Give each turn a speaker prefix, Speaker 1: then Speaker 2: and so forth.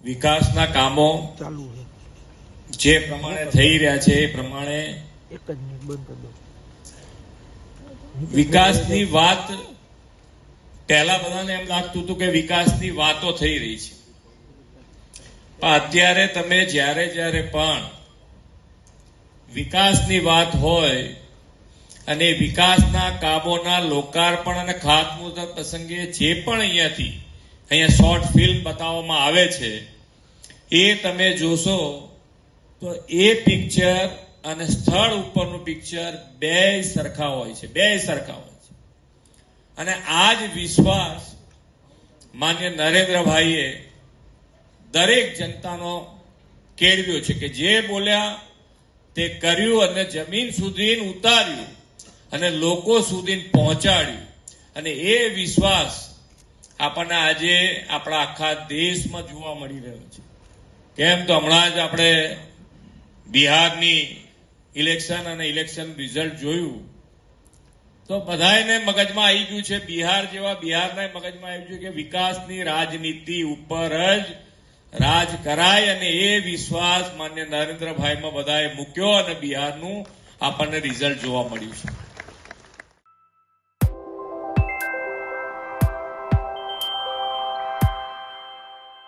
Speaker 1: વિકાસના કામો
Speaker 2: ચાલુ છે
Speaker 1: જે પ્રમાણે થઈ રહ્યા છે એ પ્રમાણે
Speaker 2: એક જ મિનિટ બંધ કરી દો
Speaker 1: વિકાસની વાત પહેલા બધાને એમ લાગતું હતું કે વિકાસની વાતો થઈ રહી છે, પણ અત્યારે તમે જ્યારે પણ વિકાસની વાત હોય અને વિકાસના કામોના લોકાર્પણ અને ખાતમુહૂર્ત પ્રસંગે જે પણ અહીંયા શોર્ટ ફિલ્મ બતાવવામાં આવે છે એ તમે જોશો તો એ પિક્ચર અને સ્થળ ઉપરનું પિક્ચર બે સરખા હોય છે, અને આ જ વિશ્વાસ માન્ય નરેન્દ્રભાઈએ દરેક જનતાનો કેળવ્યો છે કે જે બોલ્યા તે કર્યું અને જમીન સુધી ઉતાર્યું અને લોકો સુધી પહોંચાડ્યું, અને એ વિશ્વાસ આપણને આજે આપણા આખા દેશમાં જોવા મળી રહ્યો છે. કેમ તો હમણાં જ આપણે બિહારની ઇલેક્શન અને ઇલેક્શન રિઝલ્ટ જોયું તો બધાને મગજમાં આવી ગયું છે, બિહારના મગજમાં આવી ગયું કે વિકાસની રાજનીતિ ઉપર જ રાજ કરાય, અને એ વિશ્વાસ માન્ય નરેન્દ્રભાઈમાં બધાએ મૂક્યો અને બિહારનું આપણને રિઝલ્ટ જોવા મળ્યું છે.